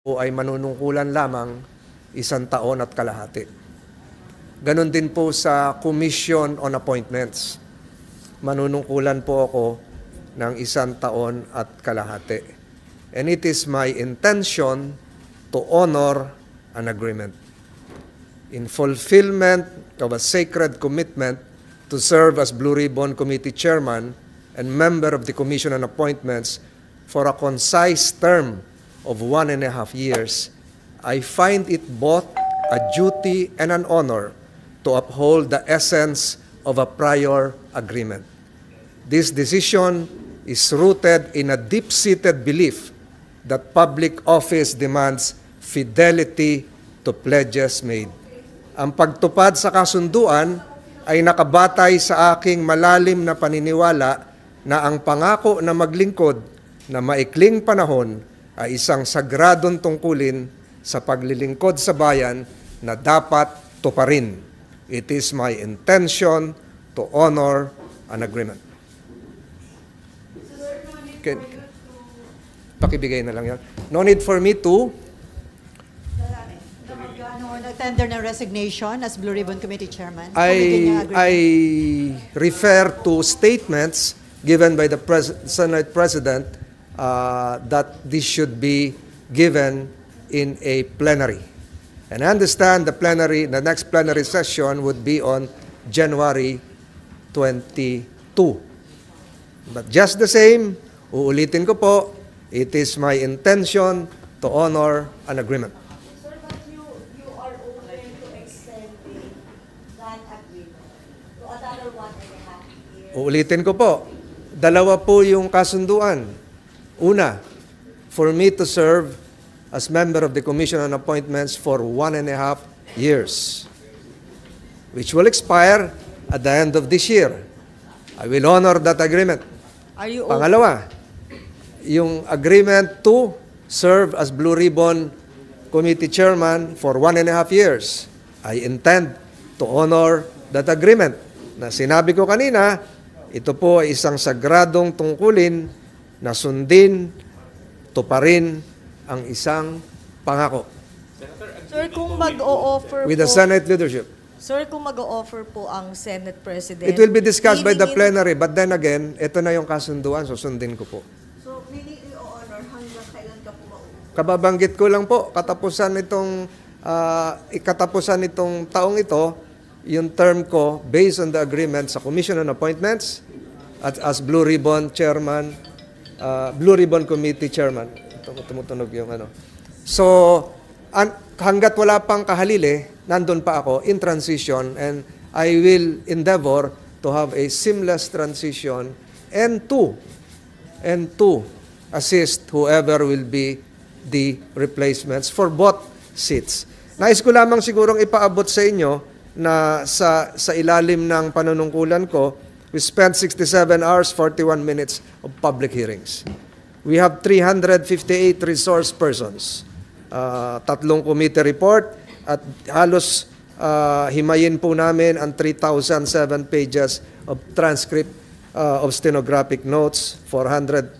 o ay manunungkulan lamang 1 taon at kalahati. Ganon din po sa Commission on Appointments. Manunungkulan po ako ng 1 taon at kalahati. And it is my intention to honor an agreement. In fulfillment of a sacred commitment to serve as Blue Ribbon Committee Chairman and member of the Commission on Appointments for a concise term of 1.5 years, I find it both a duty and an honor to uphold the essence of a prior agreement. This decision is rooted in a deep-seated belief that public office demands fidelity to pledges made. Ang pagtupad sa kasunduan ay nakabatay sa aking malalim na paniniwala na ang pangako na maglingkod na maikling panahon ay isang sagradong tungkulin sa paglilingkod sa bayan na dapat tuparin. It is my intention to honor an agreement. Pakibigay na lang yan. No need for me to tender ng resignation as Blue Ribbon Committee Chairman. I refer to statements given by the Senate President that this should be given in a plenary. And I understand the next plenary session would be on January 22. But just the same, uulitin ko po, it is my intention to honor an agreement. Sir, but you are open to extending that agreement to another 1.5 years? Uulitin ko po, dalawa po yung kasunduan. Una, for me to serve as member of the Commission on Appointments for 1.5 years, which will expire at the end of this year. I will honor that agreement. Are you Pangalawa, yung agreement to serve as Blue Ribbon Committee Chairman for 1.5 years. I intend to honor that agreement. Na sinabi ko kanina, ito po ay isang sagradong tungkulin na sundin, tuparin ang isang pangako. Sir, kung mag-o-offer With the po, Senate leadership. Sir, kung mag-o-offer po ang Senate President, It will be discussed by the meaning plenary, but then again, ito na yung kasunduan, susundin ko po. So, meaning i-honor hanggang kailan ka po mauwi? Kababanggit ko lang po, katapusan itong taong ito, yung term ko based on the agreement sa Commission on Appointments at as Blue Ribbon Chairman, Blue Ribbon Committee Chairman. Tumutunog yung ano. So, hanggat wala pang kahalili, nandun pa ako in transition, and I will endeavor to have a seamless transition and to assist whoever will be the replacements for both seats. Nais ko lamang sigurong ipaabot sa inyo na sa ilalim ng panunungkulan ko, we spent 67 hours, 41 minutes of public hearings. We have 358 resource persons, 3 committee report, at halos himayin po namin ang 3,007 pages of transcript of stenographic notes, 420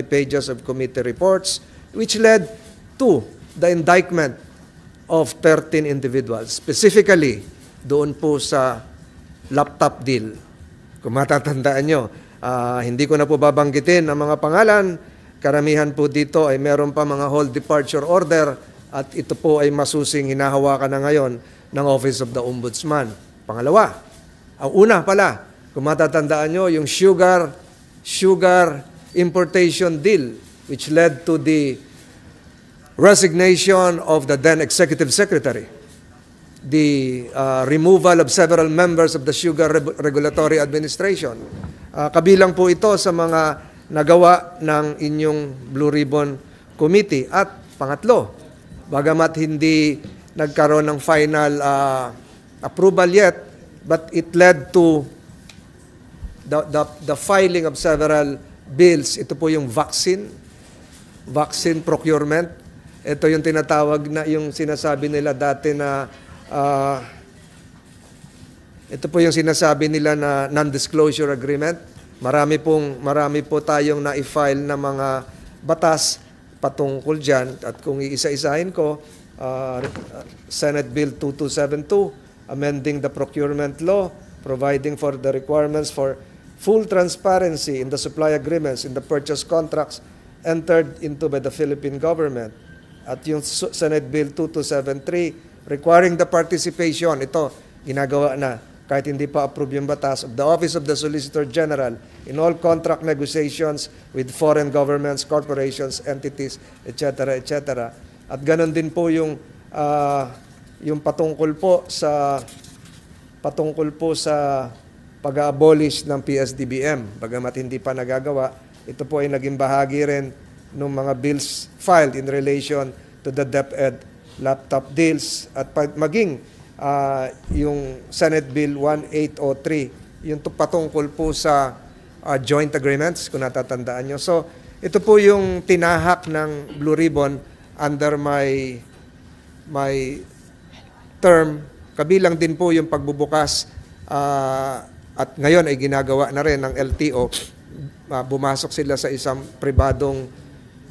pages of committee reports, which led to the indictment of 13 individuals, specifically doon po sa laptop deal. Kung matatandaan nyo, hindi ko na po babanggitin ang mga pangalan. Karamihan po dito ay meron pa mga hold departure order at ito po ay masusing hinahawakan na ngayon ng Office of the Ombudsman. Pangalawa, ang una pala, kung matatandaan nyo, yung sugar importation deal which led to the resignation of the then Executive Secretary, the removal of several members of the Sugar Regulatory Administration. Kabilang po ito sa mga nagawa ng inyong Blue Ribbon Committee. At pangatlo, bagamat hindi nagkaroon ng final approval yet, but it led to the filing of several bills. Ito po yung vaccine procurement. Ito yung tinatawag na, yung sinasabi nila dati na ito po yung sinasabi nila na non-disclosure agreement. Marami po tayong na-file na mga batas patungkol dyan. At kung iisa-isahin ko, Senate Bill 2272, amending the procurement law, providing for the requirements for full transparency in the supply agreements, in the purchase contracts entered into by the Philippine government. At yung Senate Bill 2273, requiring the participation, ito, ginagawa na, kahit hindi pa approve yung batas, of the Office of the Solicitor General in all contract negotiations with foreign governments, corporations, entities, etc., etc. At ganon din po yung patungkol po sa pag-abolish ng PSDBM. Bagamat hindi pa nagagawa, ito po ay naging bahagi rin ng mga bills filed in relation to the DepEd laptop deals at maging yung Senate Bill 1803, yung patungkol po sa joint agreements, kung natatandaan nyo. So, ito po yung tinahak ng Blue Ribbon under my term. Kabilang din po yung pagbubukas at ngayon ay ginagawa na rin ng LTO. Bumasok sila sa isang pribadong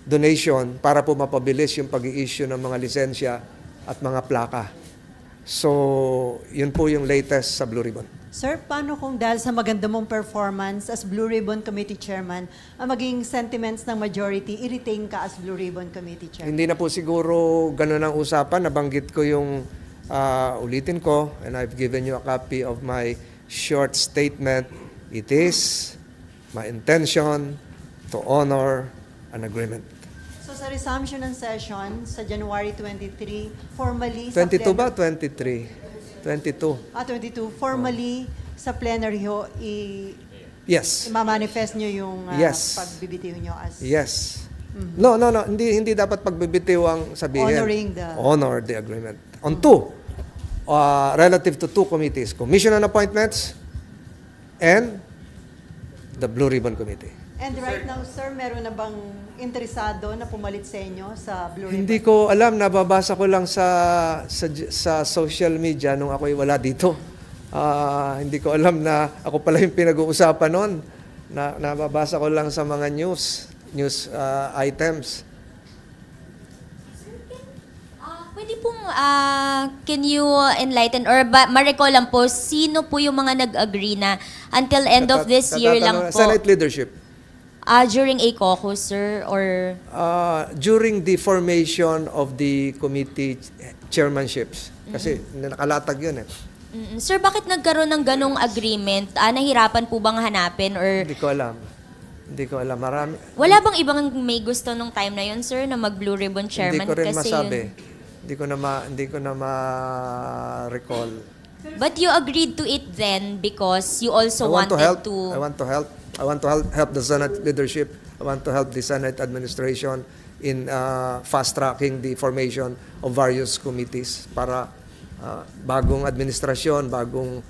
donation para po mapabilis yung pag-i-issue ng mga lisensya at mga plaka. So, yun po yung latest sa Blue Ribbon. Sir, paano kung dahil sa maganda mong performance as Blue Ribbon Committee Chairman, ang maging sentiments ng majority, i-retain ka as Blue Ribbon Committee Chairman? Hindi na po siguro ganun ang usapan. Nabanggit ko yung ulitin ko, and I've given you a copy of my short statement. It is my intention to honor an agreement. So sa resumption ng session sa January 23, formally 22 sa ba? 23? 22. 22, formally sa plenary ho, Yes. i-manifest nyo yung Yes. pagbibitiw nyo as Yes. No. Hindi dapat pagbibitiw ang sabihin. Honor the agreement. On two, relative to two committees, Commission on Appointments and the Blue Ribbon Committee. And right now, sir, meron na bang interesado na pumalit sa inyo sa Blue Ribbon? Hindi ko alam, nababasa ko lang sa social media nung ako'y wala dito. Hindi ko alam na ako pala yung pinag-uusapan noon. Nababasa ko lang sa mga news items. Pwede pong, can you enlighten or ma-recall lang po, sino po yung mga nag-agree na until end of this year lang po? Senate leadership. During a caucus, sir, or? During the formation of the committee chairmanships. Kasi nakalatag yun eh. Sir, bakit nagkaroon ng ganong agreement? Nahirapan po bang hanapin or? Hindi ko alam. Marami. Wala bang ibang may gusto nung time na yun, sir, na mag-Blue Ribbon Chairman? Hindi ko rin kasi masabi. Yun. Hindi ko na ma-recall. But you agreed to it then because you also wanted to. I want to help. I want to help the Senate leadership. I want to help the Senate administration in fast-tracking the formation of various committees para bagong administrasyon, bagong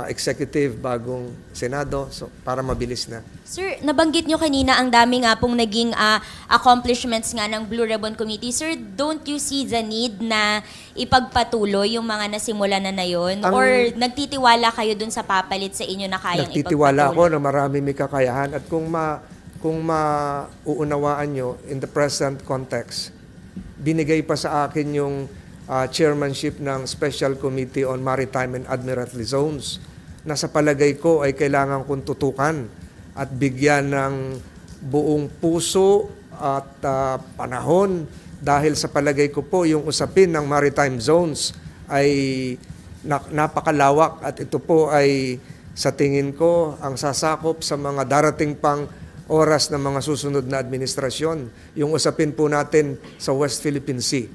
executive, bagong Senado, so para mabilis na. Sir, nabanggit nyo kanina ang dami nga pong naging accomplishments nga ng Blue Ribbon Committee. Sir, don't you see the need na ipagpatuloy yung mga nasimula na yun? Or nagtitiwala kayo dun sa papalit sa inyo na kayang ipagpatuloy? Nagtitiwala ako na marami may kakayahan at kung mauunawaan nyo in the present context, binigay pa sa akin yung chairmanship ng Special Committee on Maritime and Admiralty Zones na sa palagay ko ay kailangan kong tutukan at bigyan ng buong puso at panahon dahil sa palagay ko po yung usapin ng maritime zones ay napakalawak at ito po ay sa tingin ko ang sasakop sa mga darating pang oras ng mga susunod na administrasyon. Yung usapin po natin sa West Philippine Sea.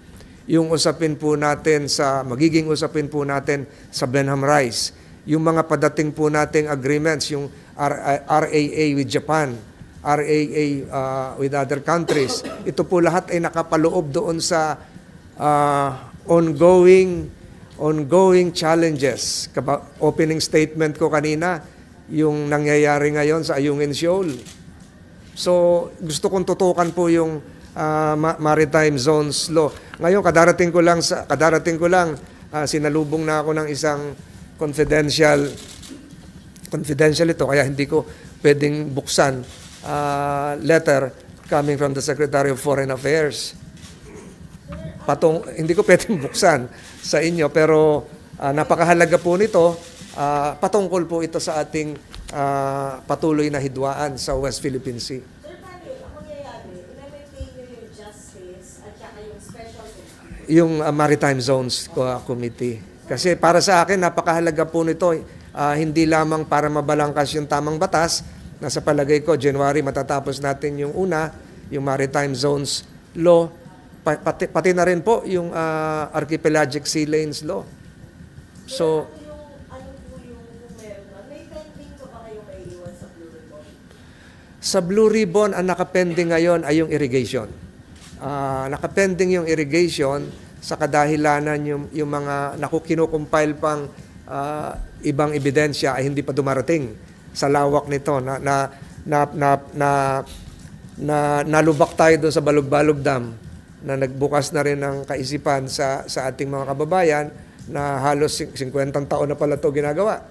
Yung usapin po natin magiging usapin po natin sa Blenheim Rise, yung mga padating po nating agreements, yung RAA with Japan, RAA with other countries, ito po lahat ay nakapaloob doon sa ongoing challenges. Opening statement ko kanina, yung nangyayari ngayon sa Ayungin Shoal. So, gusto kong tutukan po yung Maritime Zones Law. Ngayon, kadarating ko lang, sinalubong na ako ng isang confidential ito, kaya hindi ko pwedeng buksan letter coming from the Secretary of Foreign Affairs. Hindi ko pwedeng buksan sa inyo, pero napakahalaga po nito. Patungkol po ito sa ating patuloy na hidwaan sa West Philippine Sea. Sir, paano yun? Ang mangyayari, i-maintain nyo yung justice at saka yung special committee. Yung Maritime Zones Committee. Kasi para sa akin, napakahalaga po nito. Hindi lamang para mabalangkas yung tamang batas. Nasa palagay ko, January matatapos natin yung yung Maritime Zones Law. Pati na rin po yung Archipelagic Sea Lanes Law. So, Ano po yung kung meron na? May pending ko ba kayong maiiwan sa Blue Ribbon? sa Blue Ribbon, ang nakapending ngayon ay yung irrigation. Nakapending yung irrigation sa kadahilanan yung mga kinukumpile pang ibang ebidensya ay hindi pa dumarating sa lawak nito na nalubak tayo doon sa Balog-Balog Dam na nagbukas na rin ng kaisipan sa ating mga kababayan na halos 50 taon na pala ito ginagawa.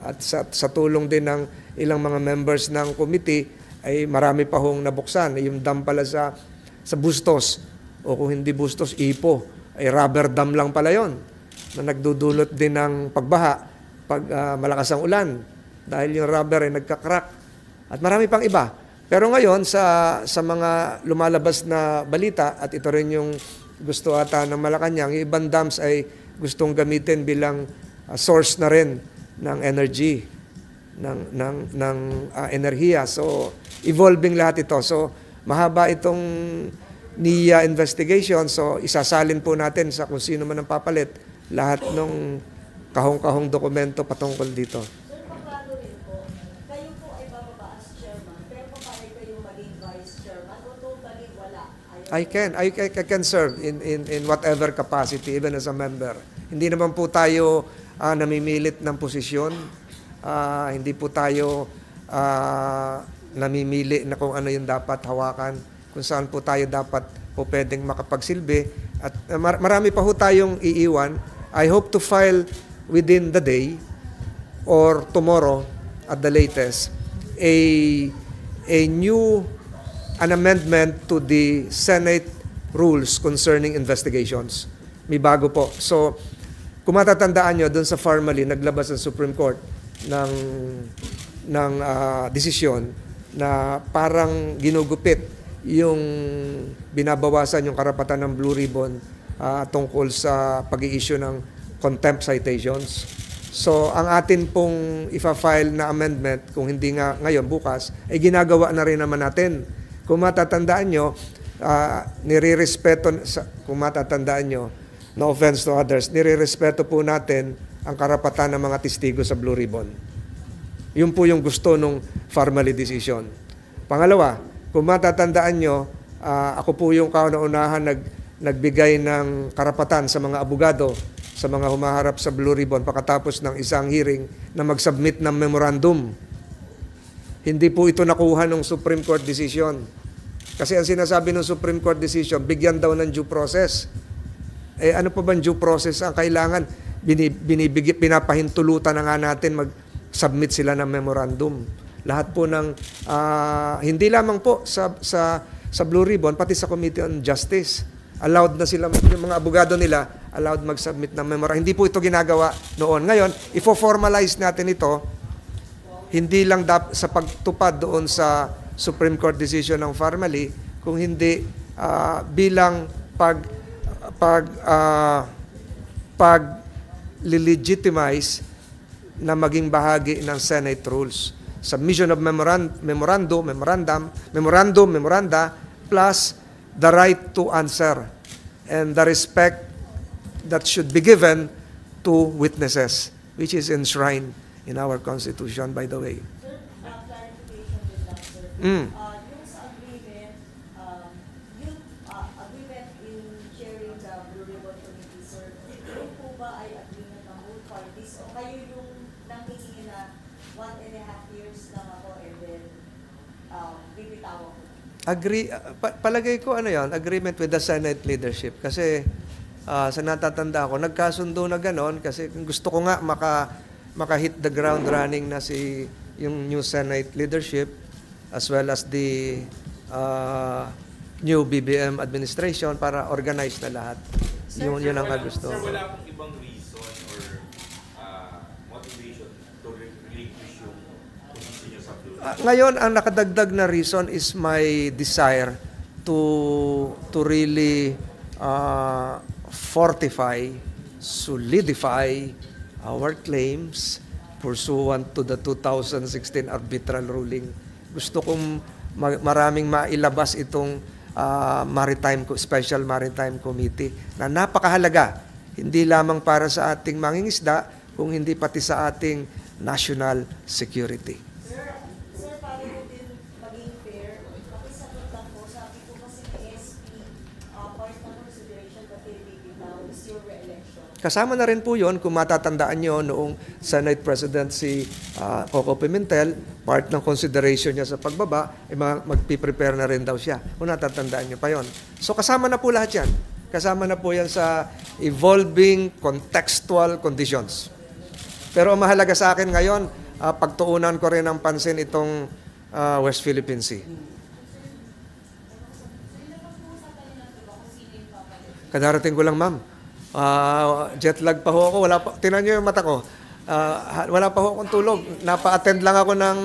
At sa tulong din ng ilang mga members ng committee ay marami pa hong nabuksan. Yung dam pala sa Bustos, o kung hindi Bustos, Ipo, ay rubber dam lang pala yon na nagdudulot din ng pagbaha pag malakas ang ulan dahil yung rubber ay nagka-crack. At marami pang iba. Pero ngayon, sa mga lumalabas na balita, at ito rin yung gusto ata ng Malacanang, yung ibang dams ay gustong gamitin bilang source na rin ng energy, ng enerhiya. So, evolving lahat ito. So, mahaba itong NIA investigation. So, isasalin po natin sa kung sino man ang papalit lahat ng kahong-kahong dokumento patungkol dito. Sir, paano rin po? Kayo po ay bababa as chairman, pero paano kayo maging vice chairman o totally wala? I can serve in whatever capacity, even as a member. Hindi naman po tayo namimilit ng posisyon. Hindi po tayo namimili na kung ano yung dapat hawakan, kung saan po tayo dapat po pwedeng makapagsilbi. At marami pa ho tayong iiwan. I hope to file within the day or tomorrow at the latest an amendment to the Senate rules concerning investigations. May bago po. So, kung matatandaan nyo, doon sa Farmally, naglabas ang Supreme Court ng desisyon na parang ginugupit yung binabawasan yung karapatan ng Blue Ribbon tungkol sa pag-i-issue ng contempt citations. So, ang atin pong ifa-file na amendment, kung hindi nga ngayon, bukas, ay ginagawa na rin naman natin. Kung matatandaan nyo, kung matatandaan nyo, no offense to others, nire-respeto po natin ang karapatan ng mga testigo sa Blue Ribbon. Yun po yung gusto nung Farmally decision. Pangalawa, kung matatandaan nyo, ako po yung kauna-unahan nagbigay ng karapatan sa mga abogado, sa mga humaharap sa Blue Ribbon pagkatapos ng isang hearing na mag-submit ng memorandum. Hindi po ito nakuha ng Supreme Court decision. Kasi ang sinasabi ng Supreme Court decision, bigyan daw ng due process. Ano pa ba due process ang kailangan? Pinapahintulutan na nga natin mag-submit sila ng memorandum. Lahat po ng, hindi lamang po sa Blue Ribbon, pati sa Committee on Justice. Allowed na sila, yung mga abogado nila, allowed mag-submit ng memorandum. Hindi po ito ginagawa noon. Ngayon, ifo-formalize natin ito, hindi lang sa pagtupad doon sa Supreme Court decision ng Farmally, kung hindi bilang pag-legitimize na maging bahagi ng Senate rules. Submission of memoranda, plus the right to answer and the respect that should be given to witnesses, which is enshrined in our Constitution, by the way. Sir, clarification din lang, sir. Yung sa agreement, agreement in chairing the Blue Ribbon Committee, sir, yun po ba ay agreement ng both parties o kayo yung nanghihingi na 1.5 years lang ako and then bibitawan ko? Palagay ko agreement with the Senate leadership. Kasi sa natatanda ko, nagkasundo na ganon kasi gusto ko nga maka-hit the ground running na yung new Senate leadership as well as the new BBM administration para organize na lahat. Yun ang gusto. Sir, wala pong ibang reason or motivation to relinquish yung position nyo sa Blue Ribbon? Ngayon, ang nakadagdag na reason is my desire to really fortify, solidify our claims pursuant to the 2016 arbitral ruling. Gusto kong maraming mailabas itong Special Maritime Committee na napakahalaga, hindi lamang para sa ating mangingisda, kung hindi pati sa ating national security. Sir, para po din maging fair, pakisagot lang po, sabi ko kasi ng SP, part ng consideration that they take now is your re-election. Kasama na rin po yun, kung matatandaan nyo, noong Senate President si Coco Pimentel, part ng consideration niya sa pagbaba, magpiprepare na rin daw siya. Kung natatandaan nyo pa yon. So kasama na po lahat yan. Kasama na po yan sa evolving contextual conditions. Pero ang mahalaga sa akin ngayon, pagtuunan ko rin ng pansin itong West Philippine Sea. Kadarating ko lang, ma'am. Jet lag pa ho ako. Tinan nyo yung mata ko. Wala pa ho akong tulog. Napa-attend lang ako ng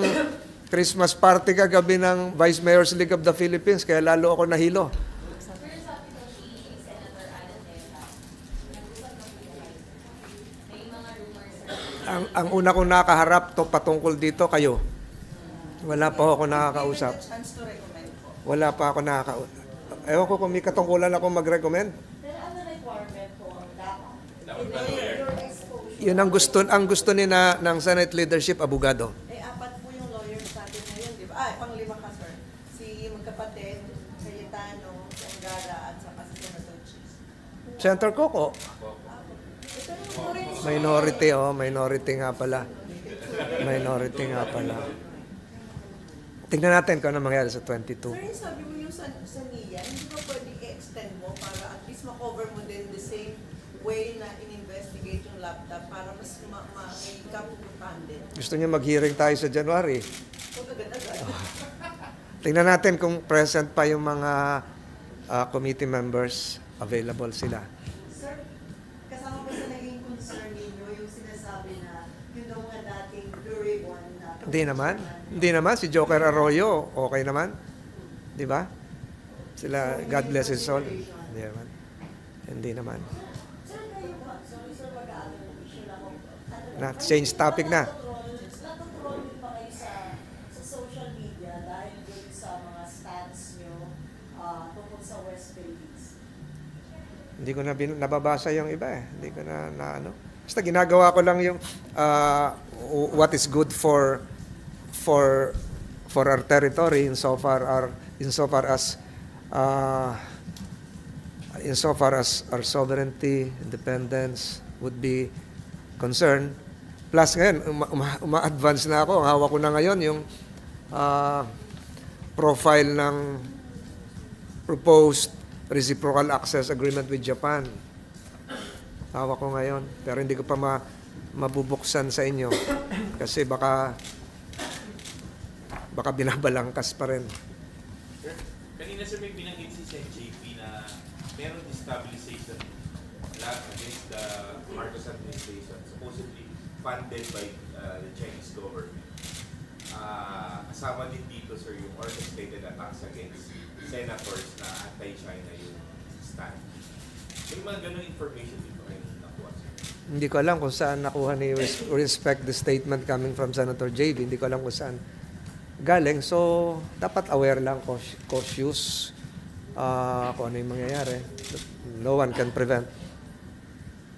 Christmas party kagabi ng Vice Mayor's League of the Philippines, kaya lalo ako nahilo. Ang una kong nakaharap patungkol dito, kayo. Wala pa ako nakakausap. Wala pa ako nakakausap. Ewan ko kung may katungkulan ako mag-recommend. Pero ano requirement po ang dapat? Your exposure. Yun ang gusto ni ng Senate leadership, abogado. Apat po yung lawyers natin ngayon, di ba? Pang-lima ka, sir. Si magkapatid, Cayetano, si Angara, at saka si Senator Cheese. Senator Coco. Ito yung Minority nga pala. Minority nga pala. Tingnan natin kung ano mangyari sa 22. Sir, yung sabi mo yung sa NIA, hindi ba pwede i-extend mo para at least ma-cover mo din the same way na in-investigate yung laptop para mas may kapupuntahan din? Gusto niya mag-hearing tayo sa January. So, agad-agad. Tingnan natin kung present pa yung mga committee members, available sila. Sir, kasama po sa naging concern ninyo yung sinasabi na yun daw nga dating Blue Ribbon na... Hindi naman. Si Joker Arroyo, okay naman. Di ba? Sila, God bless his soul. Hindi naman. Sir, kayo ba? Sorry sir, mag-aaral ng issue lang ako. Change topic na. Natutroll din pa kayo sa social media dahil dun sa mga stats nyo tungkol sa West Philippines. Hindi ko na nababasa yung iba eh. Hindi ko na ano. Basta ginagawa ko lang yung what is good for our territory insofar as our sovereignty, independence would be concerned. Plus ngayon, uma-advance na ako. Ang hawak ko na ngayon yung profile ng proposed reciprocal access agreement with Japan. Hawak ko ngayon. Pero hindi ko pa mabubuksan sa inyo. Kasi baka binabalangkas pa rin. Sir, kanina sir may binanggit si Sen JP na meron destabilization lahat against the Marcos administration, supposedly funded by the Chinese government. Kasama din dito sir yung orchestrated attacks against senators na anti-China yung stand. May mga ganun information dito kayo nakuha sir? Hindi ko alam kung saan nakuha ni respect the statement coming from Senator JB. Hindi ko alam kung saan galing. So, dapat aware lang, cautious kung ano yung mangyayari. No one can prevent.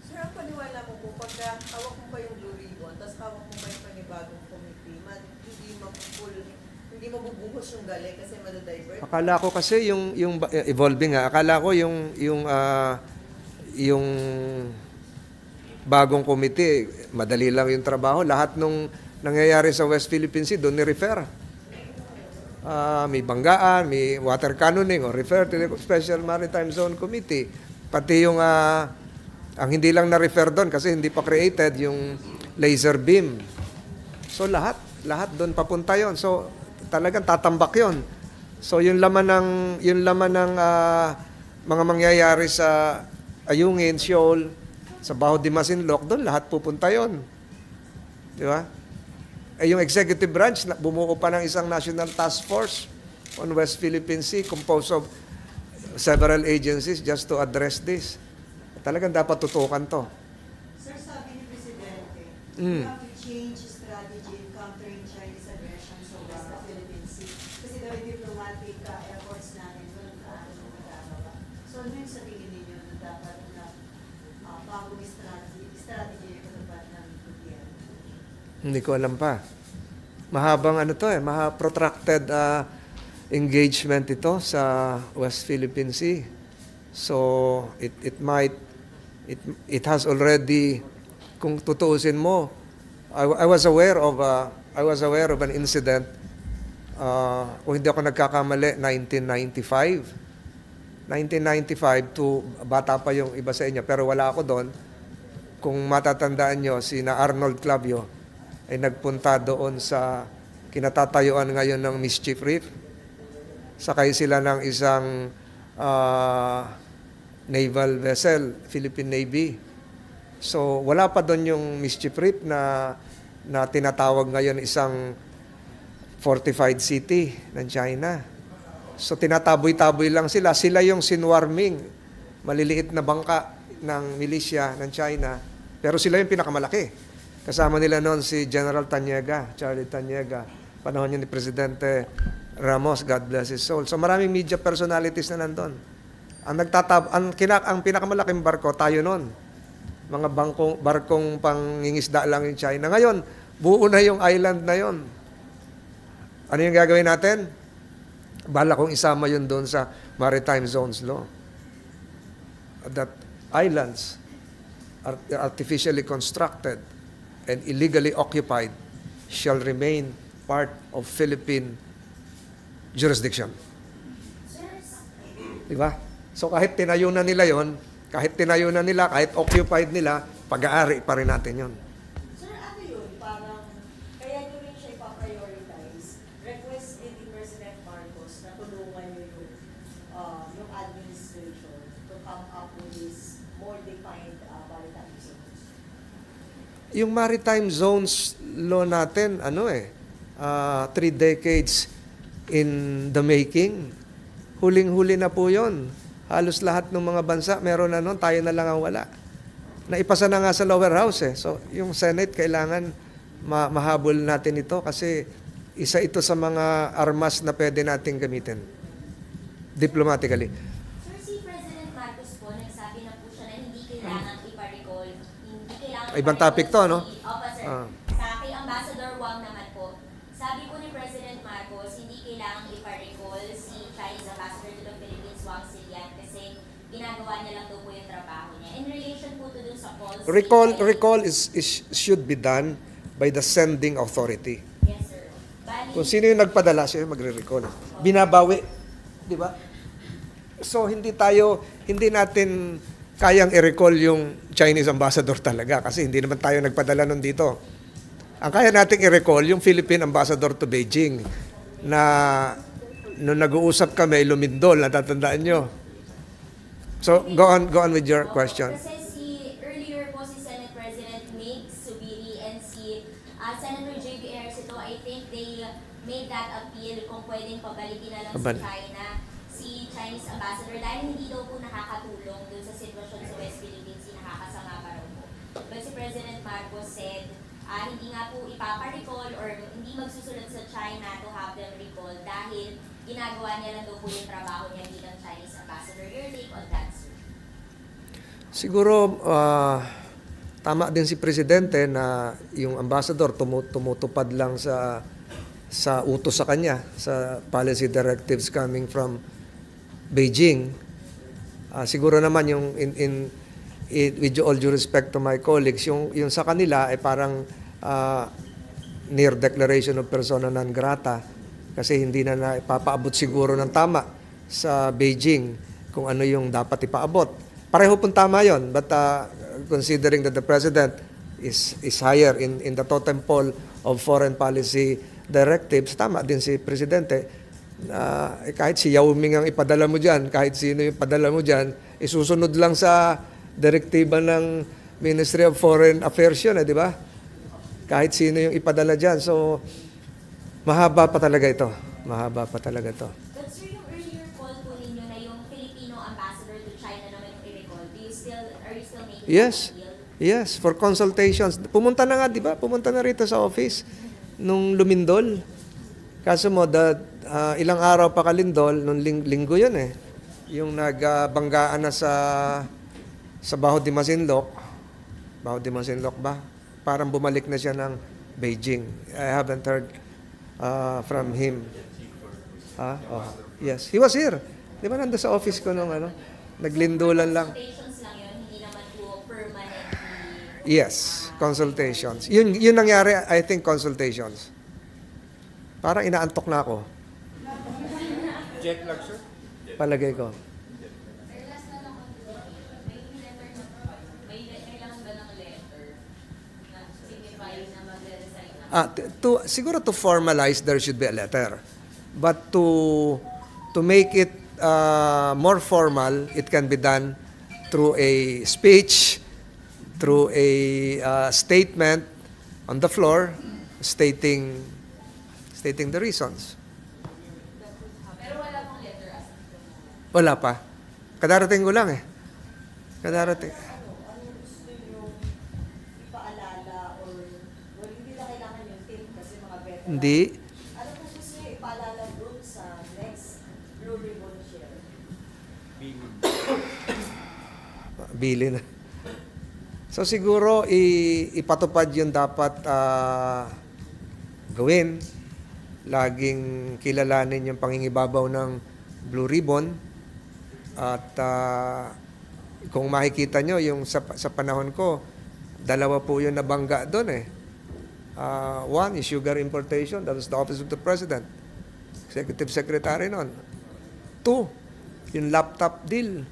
Sir, ang paniwala mo po, pagka hawak mo pa yung Blue Ribbon, tapos hawak mo pa yung panibagong committee, hindi mabubuhos yung galing kasi madadivert? Akala ko kasi yung evolving akala ko yung bagong committee, madali lang yung trabaho. Lahat nung nangyayari sa West Philippine Sea, doon ni-refer. May banggaan, may water cannoning, o refer to the Special Maritime Zone Committee. Pati yung, ang hindi lang na-refer doon kasi hindi pa created, yung laser beam. So lahat doon papunta yon. So talagang tatambak yon. So yung laman ng mga mangyayari sa Ayungin, Siol, sa Baho de Masinloc, doon lahat pupunta yon. Di ba? Yung executive branch, bumuo pa ng isang national task force on West Philippine Sea composed of several agencies just to address this. Talagang dapat tutukan to. Sir, sabi ni Presidente, Mm. we have to change strategy in countering Chinese aggression sa West Philippine Sea. Kasi daw yung diplomatic efforts natin doon nagkakaba. So ano yung sa tingin ninyo na dapat na bagong strategy yung katupad ng gobyerno? Hindi ko alam pa. Mahabang protracted engagement ito sa West Philippine Sea. So it has already, kung tutuusin mo, I was aware of an incident, kung hindi ako nagkakamali, 1995 to, bata pa yung iba sa inyo, pero wala ako doon. Kung matatandaan nyo, sina Arnold Clavio ay nagpunta doon sa kinatatayuan ngayon ng Mischief Reef. Sakay sila ng isang naval vessel, Philippine Navy. So wala pa doon yung Mischief Reef na tinatawag ngayon isang fortified city ng China. So tinataboy-taboy lang sila. Sila yung sinwarming, maliliit na bangka ng milisya ng China. Pero sila yung pinakamalaki. Kasama nila noon si General Taniega, Charlie Taniega. Panahon niya ni Presidente Ramos, God bless his soul. So maraming media personalities na nandun. Ang pinakamalaking barko, tayo noon. Mga barkong pangingisda lang yung China. Ngayon, buo na yung island na yon. Ano yung gagawin natin? Bala kong isama yun doon sa Maritime Zones Law. That islands are artificially constructed and illegally occupied shall remain part of Philippine jurisdiction. Di ba? So kahit tinayo na nila yon, kahit occupied nila, pag-aari pa rin natin yon. Sir, ano yun? Parang, kaya nyo rin siya ipaprioritize. Request din ni President Marcos na tulungan nyo yung administration to come up with this more defined maritime zones. Yung maritime zones law natin, 3 decades in the making. Huling-huli na po yon. Halos lahat ng mga bansa, meron na noon, tayo na lang ang wala. Naipasa na nga sa lower house eh. So, yung Senate, kailangan mahabol natin ito kasi isa ito sa mga armas na pwede nating gamitin diplomatically. Sir, si President Marcos po, nagsabi na po siya na hindi kailangan ipa-recall, hindi kailangan Ibang topic to, no? Opo, sir. Ah. Sa kay Ambassador Wang naman po, sabi po ni President Marcos, hindi kailangan ipa-recall si Chinese Ambassador to the Philippines, Wang Xilian, kasi ginagawa niya lang daw po yung trabaho niya. In relation po to dun sa calls... Recall should be done by the sending authority. Yes, sir. Bali, Kung sino yung nagpadala, siya yung magre-recall. Binabawi. Di ba? So, hindi natin kayang i-recall yung Chinese ambassador talaga kasi hindi naman tayo nagpadala nun dito. Ang kaya nating i-recall yung Philippine ambassador to Beijing na nung nag-uusap kami, lumindol, natatandaan nyo. So, go on with your question. Kasi earlier po si Senate President Mig Subiri and si Senator J.B. Ejercito, I think they made that appeal kung pwedeng pabalikin na lang Pabalik. sa China si Chinese Ambassador dahil hindi daw po nakakatulong dun sa sitwasyon sa West Philippines, nakakasama pa raw po. But si President Marcos said, hindi nga po ipapa-recall or hindi magsusulat sa China to have them recall dahil ginagawa niya lang daw po yung trabaho niya bilang Chinese Ambassador. Your take on that, sir? Siguro, tama din si Presidente na yung ambassador tumutupad lang sa utos sa kanya, sa policy directives coming from Beijing. Siguro naman yung with all due respect to my colleagues, yung sa kanila ay parang near declaration of persona non grata kasi hindi na ipapaabot siguro ng tama sa Beijing kung ano yung dapat ipaabot. Pareho pong tama yon, but considering that the President is higher in the totem pole of foreign policy directives, tama din si Presidente Kahit si Yao Ming ang ipadala mo dyan, kahit sino yung ipadala mo dyan, isusunod lang sa direktiba ng Ministry of Foreign Affairs yun, di ba? Kahit sino yung ipadala dyan. So, mahaba pa talaga ito. Mahaba pa talaga ito. But sir, yung earlier call po ninyo na yung Filipino ambassador to China naman yung i-recall, are you still making Yes. that deal? Yes, for consultations. Pumunta na nga, di ba? Pumunta na rito sa office nung lumindol. Kaso mo, ilang araw pa kalindol, nung linggo yun eh. Yung nagbanggaan na sa Baho de Masinloc. Baho de Masinloc ba? Parang bumalik na siya ng Beijing. I haven't heard from him. Oh, yes, he was here. Di ba nando sa office ko nung naglindulan lang. Consultations lang yun, hindi naman po permanently. Yes, consultations. Yun nangyari, I think, consultations. Parang inaantok na ako. Jet lag, sir? Palagay ko. Sir, last na lang may kailangan ba ng letter na signifying na magre-resign na? Siguro to formalize, there should be a letter. But to make it more formal, it can be done through a speech, through a statement on the floor, stating the reasons. Pero wala pong letter as Wala pa. Kadarating ko lang eh. Kadarating. Ano gusto nyo ipaalala or hindi na kailangan yung tip kasi mga veteran? Hindi. Ano po gusto nyo ipaalala doon sa next Blue Ribbon Share? Bili na. So siguro ipatupad yung dapat gawin. Laging kilalanin yung pangingibabaw ng Blue Ribbon. At kung makikita nyo, yung sa panahon ko, dalawa po yung nabangga doon eh. One is sugar importation. That was the Office of the President. Executive Secretary noon. Two, yung laptop deal.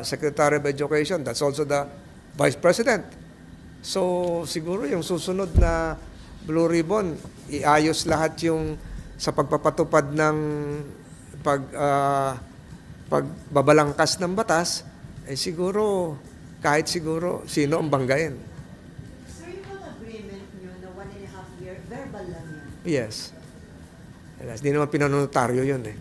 Secretary of Education. That's also the Vice President. So, siguro yung susunod na Blue Ribbon, iayos lahat yung sa pagpapatupad ng pagbabalangkas ng batas, siguro, kahit siguro, sino ang banggain. Sir, yung mga agreement nyo na 1.5 year, verbal lang yan. Yes. Hindi naman pinanonotaryo yun eh.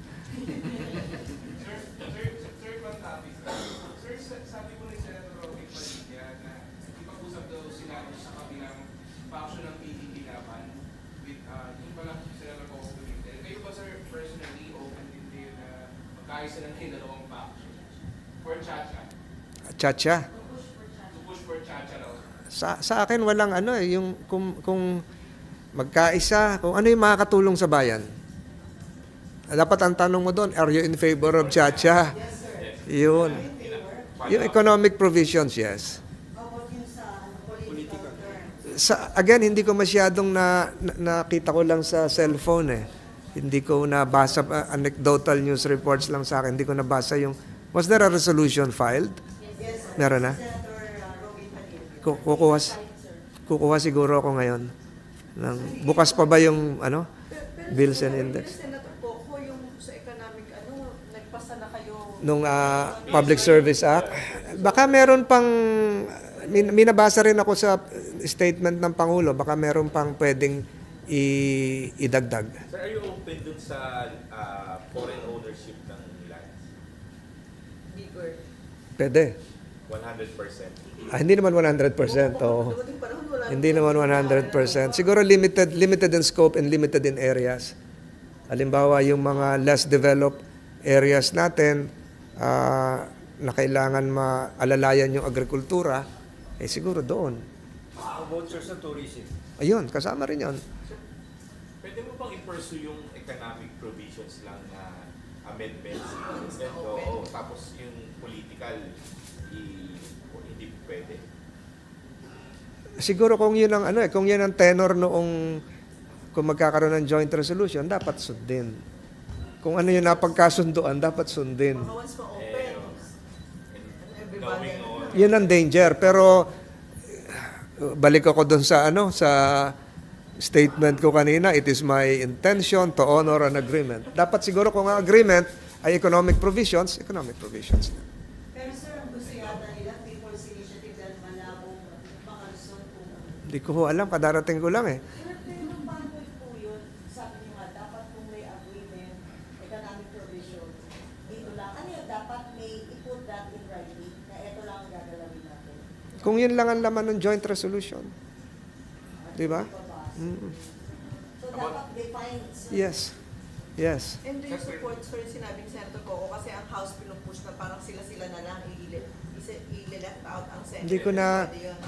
Sabi po ni Senator Roque Padilla na ipag-usap daw sila sa kabilang faction ng PDP naman with yung pala Senator Coco Benitez. Kayo ba sir personally open din kayo na magkaisa ng dalawang faction for Chacha? Chacha. To push for Chacha raw. Sa akin walang yung kung magkaisa, kung ano yung makakatulong sa bayan. Dapat ang tanong mo doon, are you in favor of Chacha? Yun. Yung economic provisions, yes. How about yung sa political terms? Again, hindi ko masyadong nakita ko lang sa cellphone eh. Hindi ko nabasa, anecdotal news reports lang sa akin. Hindi ko nabasa yung, was there a resolution filed? Yes, sir. Meron na? Senator Robin Padilla. Kukuha siguro ako ngayon. Bukas pa ba yung bills and index? Senator Coco, yung sa economic, nagpasa na kayo Nung Public Service Act. Baka meron pang, minabasa rin ako sa statement ng Pangulo, baka meron pang pwedeng idagdag. Sir, are you open dun sa foreign ownership ng lands? bigger. Pwede. 100%? Hindi naman 100%. Oh. Dumating panahon, wala Hindi naman 100%. Siguro limited in scope and limited in areas. Halimbawa, yung mga less developed areas natin na kailangan maalalayan yung agrikultura, siguro doon. How about sir sa tourism? Ayun, kasama rin yun. Pwede mo bang i-pursue yung economic provisions lang na amendments? Oo, tapos yung political, hindi pwede. Siguro kung yun ang kung yun ang tenor noong kung magkakaroon ng joint resolution, dapat sundin. Kung ano yung napagkasunduan, dapat sundin. Mga once ma-open. Knowing all, Yun ang danger. Pero balik ako doon sa statement ko kanina, it is my intention to honor an agreement. Dapat siguro kung ang agreement ay economic provisions. Pero sir, ang gusto yata nila, People's Initiative dahil malabong makalusot kung Hindi ko ho alam, kadarating ko lang eh. Pero paano po yun? Sabi niyo nga, dapat kung may agreement, economic provision, dito lang. Ano yun? Dapat may i-put that in writing na ito lang ang gagalawin natin. Kung yun lang ang laman ng joint resolution. Di ba? So dapat define. Yes. Yes. And do you support, sir, yung sinabi ni Senator Coco, kasi ang House pinupush na parang sila-sila na lang i-left out ang Senate.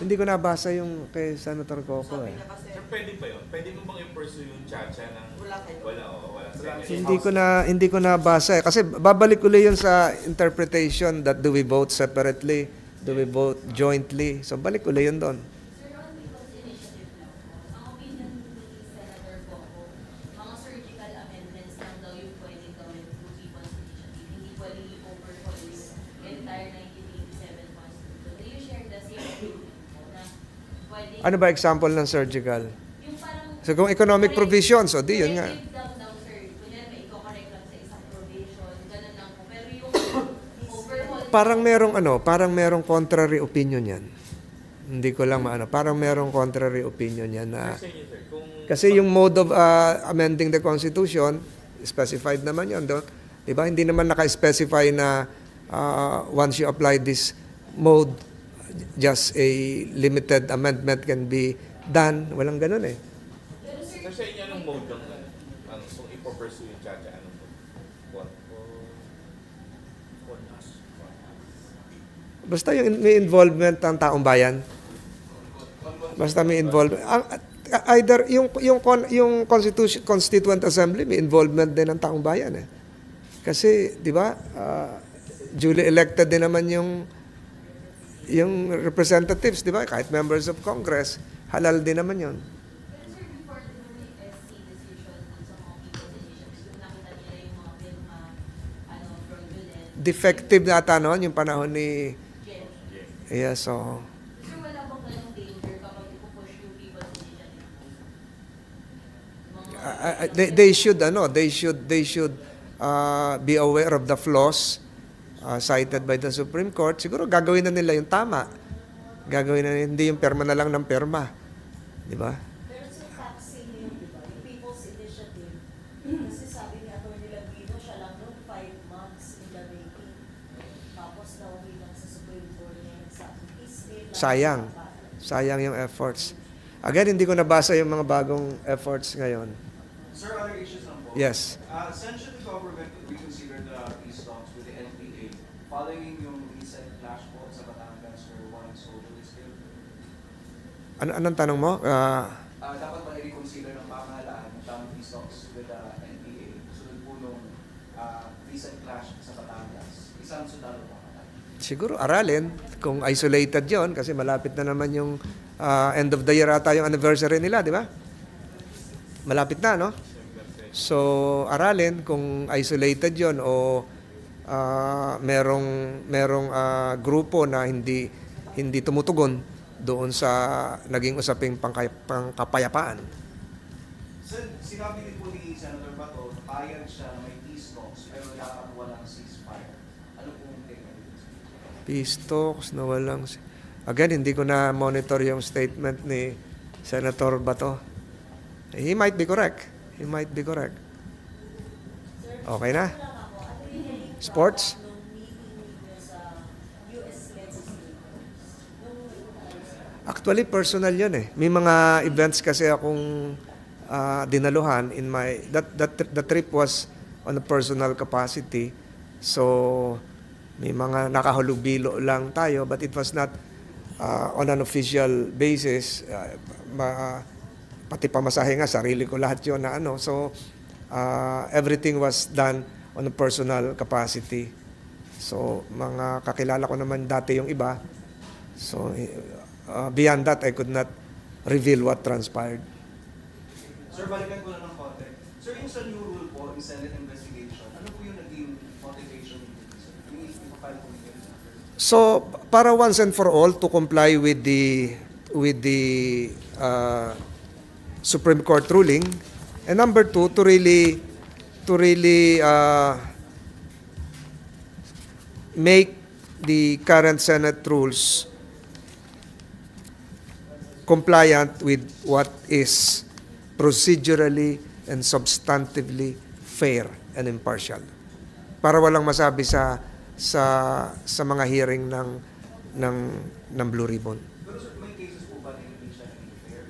Hindi ko nabasa yung kay Senator Coco Sabi eh. niya kasi, Sir, pwede ba yun? Pwede mo bang i-pursue yung chacha ng... Wala kayo. Wala. Hindi ko nabasa eh. Kasi babalik ulit yun sa interpretation that do we vote separately, do we vote jointly. So balik ulit yun doon. Sir, on People's Initiative lang po, ang opinion ni Senator Coco, mga surgical amendments lang daw yung pwedeng gawin through People's Initiative. Hindi pwedeng i-overhaul yung entire 1987 Constitution. Do you share the same opinion po na pwedeng... Ano ba example ng surgical? Yung parang... So kung economic provisions, o di yun nga. Corrective lang daw, sir. Kunyari, may i-correct lang sa isang provision, ganun lang po. Pero yung overhaul... Parang merong contrary opinion yan. Hindi ko lang maano. Parang merong contrary opinion yan na... Sir, sir, kung... Kasi yung mode of amending the Constitution, specified naman yun. Di ba? Hindi naman naka-specify na once you apply this mode, just a limited amendment can be done. Walang ganun eh. Sir, sa inyo, anong mode ng kung ipo-pursue yung chacha, anong mode? Basta yung may involvement ng taong bayan. Basta may involvement. Either yung Constituent Assembly may involvement din ng taong bayan eh. Kasi, di ba, duly elected din naman yung representatives, di ba? Kahit members of Congress, halal din naman yun. Pero sir, before the SC decision dun sa mga People's Initiatives, yung nakita nila yung mga firma, fraudulent. Defective na ata noon yung panahon ni... Yes. Yes, so... Sir, wala bang ganong danger kapag ipupush yung People's Initiative? They should be aware of the flaws cited by the Supreme Court. Siguro gagawin na nila yung tama. Gagawin na hindi yung perma na lang ng perma. Di ba? Pero sa taxing yun, di ba? Yung People's Initiative, kasi sabi ni Atty. Lagino, siya lang noon 5 months in the making. Tapos nauwi lang sa Supreme Court na nagsabi. Sayang yung efforts. Again, hindi ko nabasa yung mga bagong efforts ngayon. Sir, other issues lang po. Yes. Essentially, the government would reconsider the peace talks with the NPA following yung recent clash po sa Batangas where one soldier is killed. Anong tanong mo? Dapat ba i-reconsider ng pamahalaan ng tamang peace talks with the NPA sunod po nung recent clash sa Batangas? Isang sundalo po. Siguro aralin kung isolated yon kasi malapit na naman yung end of the year ata yung anniversary nila, di ba? Malapit na, no? So, aralin kung isolated yon o merong grupo na hindi tumutugon doon sa naging usaping pangkapayapaan. Sir, sinabi din po ni Senator Bato, payag siya na may peace talks pero dapat walang ceasefire. Ano pong take nito? Peace talks na walang... Again, hindi ko na monitor yung statement ni Senator Bato. He might be correct. Okay na? Sports? Actually, personal yun eh. May mga events kasi akong dinaluhan in my... The trip was on a personal capacity. So, may mga nakahalubilo lang tayo but it was not on an official basis. Pati pamasahe nga, sarili ko lahat yun na ano. So, everything was done on a personal capacity. So, mga kakilala ko naman dati yung iba. So, beyond that, I could not reveal what transpired. Sir, balikan ko na ng konti. Sir, yung sa new rule po, yung Senate investigation, ano po yung naging motivation nito? Yung ipapile po nito? So, para once and for all to comply with the Supreme Court ruling, and number two, to really make the current Senate rules compliant with what is procedurally and substantively fair and impartial. Para walang masabi sa mga hearing ng Blue Ribbon. Pero sir, may cases po ba na hindi siya naging fair?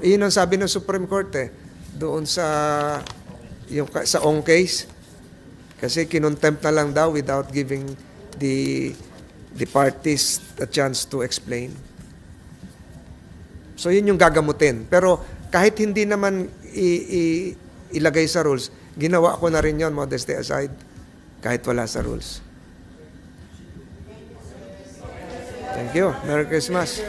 Iyon ang sabi ng Supreme Court doon sa Ong case. Kasi kinontempt na lang daw without giving the parties a chance to explain. So yun yung gagamutin. Pero kahit hindi naman ilagay sa rules, ginawa ko na rin yun, modesty aside, kahit wala sa rules. Thank you. Merry Christmas.